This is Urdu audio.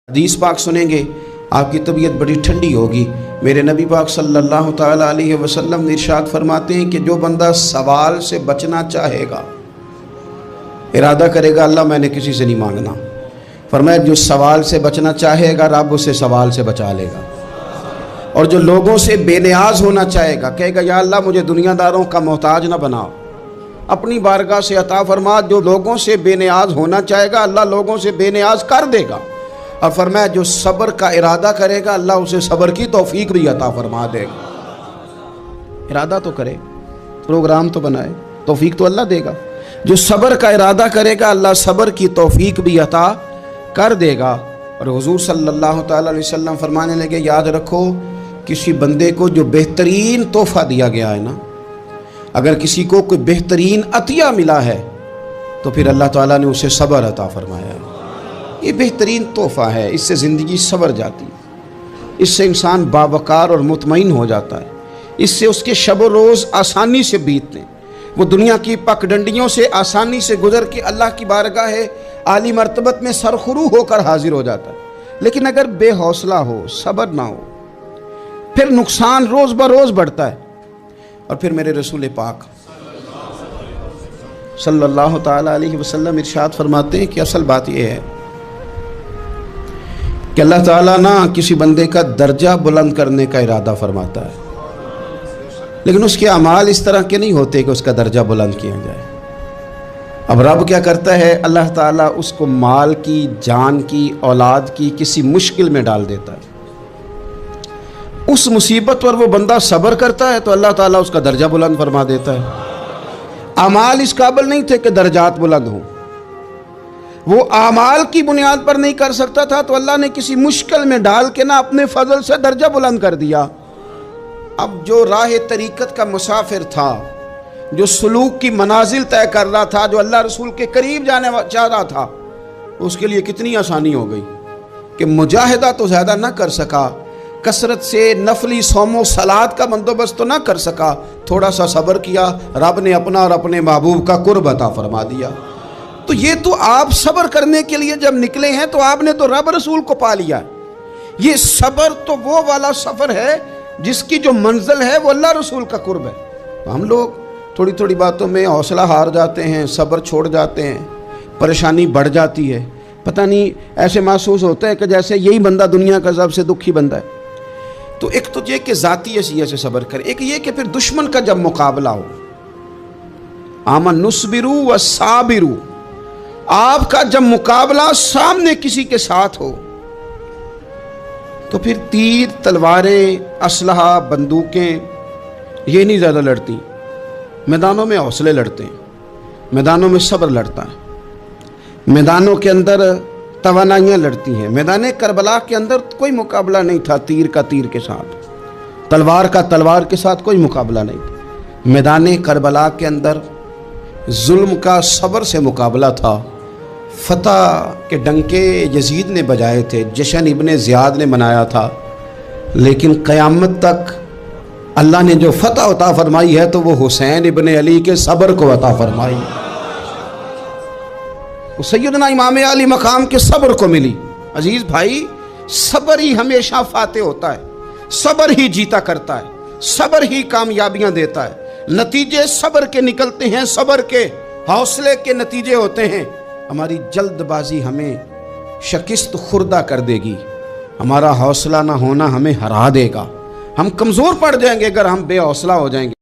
حدیث پاک سنیں گے آپ کی طبیعت بڑی ٹھنڈی ہوگی۔ میرے نبی پاک صلی اللہ تعالیٰ علیہ وسلم نے ارشاد فرماتے ہیں کہ جو بندہ سوال سے بچنا چاہے گا، ارادہ کرے گا اللہ میں نے کسی سے نہیں مانگنا، فرمایا جو سوال سے بچنا چاہے گا رب اسے سوال سے بچا لے گا۔ اور جو لوگوں سے بے نیاز ہونا چاہے گا، کہے گا یا اللہ مجھے دنیا داروں کا محتاج نہ بناؤ، اپنی بارگاہ سے عطا فرما۔ جو لوگوں سے بے نیاز ہونا چاہے گا اللہ لوگوں سے بے نیاز کر دے گا۔ اور فرمایا جو صبر کا ارادہ کرے گا اللہ اسے صبر کی توفیق بھی عطا فرما دے گا۔ ارادہ تو کرے، پروگرام تو بنائے، توفیق تو اللہ دے گا۔ جو صبر کا ارادہ کرے گا اللہ صبر کی توفیق بھی عطا کر دے گا۔ اور حضور صلی اللہ تعالیٰ علیہ وسلم فرمانے لگے یاد رکھو کسی بندے کو جو بہترین تحفہ دیا گیا ہے نا، اگر کسی کو کوئی بہترین عطیہ ملا ہے تو پھر اللہ تعالیٰ نے اسے صبر عطا فرمایا ہے۔ یہ بہترین تحفہ ہے، اس سے زندگی سنور جاتی ہے، اس سے انسان باوقار اور مطمئن ہو جاتا ہے، اس سے اس کے شب و روز آسانی سے بیتتے ہیں، وہ دنیا کی پک ڈنڈیوں سے آسانی سے گزر کے اللہ کی بارگاہ عالی مرتبت میں سرخرو ہو کر حاضر ہو جاتا ہے۔ لیکن اگر بے حوصلہ ہو، صبر نہ ہو، پھر نقصان روز بروز بڑھتا ہے۔ اور پھر میرے رسول پاک صلی اللہ تعالیٰ علیہ وسلم ارشاد فرماتے ہیں کہ اصل بات یہ ہے کہ اللہ تعالیٰ نہ کسی بندے کا درجہ بلند کرنے کا ارادہ فرماتا ہے، لیکن اس کے اعمال اس طرح کے نہیں ہوتے کہ اس کا درجہ بلند کیا جائے۔ اب رب کیا کرتا ہے، اللہ تعالیٰ اس کو مال کی، جان کی، اولاد کی کسی مشکل میں ڈال دیتا ہے۔ اس مصیبت پر وہ بندہ صبر کرتا ہے تو اللہ تعالیٰ اس کا درجہ بلند فرما دیتا ہے۔ اعمال اس قابل نہیں تھے کہ درجات بلند ہوں، وہ اعمال کی بنیاد پر نہیں کر سکتا تھا تو اللہ نے کسی مشکل میں ڈال کے نہ اپنے فضل سے درجہ بلند کر دیا۔ اب جو راہ طریقت کا مسافر تھا، جو سلوک کی منازل طے کر رہا تھا، جو اللہ رسول کے قریب جانے چاہ رہا تھا، اس کے لیے کتنی آسانی ہو گئی کہ مجاہدہ تو زیادہ نہ کر سکا، کثرت سے نفلی صوم و صلات کا بندوبست تو نہ کر سکا، تھوڑا سا صبر کیا، رب نے اپنا اور اپنے محبوب کا قرب عطا فرما دیا۔ تو یہ تو آپ صبر کرنے کے لیے جب نکلے ہیں تو آپ نے تو رب رسول کو پا لیا۔ یہ صبر تو وہ والا سفر ہے جس کی جو منزل ہے وہ اللہ رسول کا قرب ہے۔ تو ہم لوگ تھوڑی تھوڑی باتوں میں حوصلہ ہار جاتے ہیں، صبر چھوڑ جاتے ہیں، پریشانی بڑھ جاتی ہے، پتہ نہیں ایسے محسوس ہوتا ہے کہ جیسے یہی بندہ دنیا کا سب سے دکھی بندہ ہے۔ تو ایک تو یہ کہ ذاتی حیثیت سے صبر کرے، ایک یہ کہ پھر دشمن کا جب مقابلہ ہو، آمن نصبرو و صابرو، آپ کا جب مقابلہ سامنے کسی کے ساتھ ہو تو پھر تیر، تلواریں، اسلحہ، بندوقیں یہ نہیں زیادہ لڑتی، میدانوں میں حوصلے لڑتے ہیں، میدانوں میں صبر لڑتا ہے، میدانوں کے اندر توانائیاں لڑتی ہیں۔ میدان کربلا کے اندر کوئی مقابلہ نہیں تھا تیر کا تیر کے ساتھ، تلوار کا تلوار کے ساتھ کوئی مقابلہ نہیں تھا۔ میدان کربلا کے اندر ظلم کا صبر سے مقابلہ تھا۔ فتح کے ڈنکے یزید نے بجائے تھے، جشن ابن زیاد نے منایا تھا، لیکن قیامت تک اللہ نے جو فتح عطا فرمائی ہے تو وہ حسین ابن علی کے صبر کو عطا فرمائی، وہ سیدنا امام علی مقام کے صبر کو ملی۔ عزیز بھائی، صبر ہی ہمیشہ فاتح ہوتا ہے، صبر ہی جیتا کرتا ہے، صبر ہی کامیابیاں دیتا ہے، نتیجے صبر کے نکلتے ہیں، صبر کے، حوصلے کے نتیجے ہوتے ہیں۔ ہماری جلد بازی ہمیں شکست خوردہ کر دے گی، ہمارا حوصلہ نہ ہونا ہمیں ہرا دے گا، ہم کمزور پڑ جائیں گے اگر ہم بے حوصلہ ہو جائیں گے۔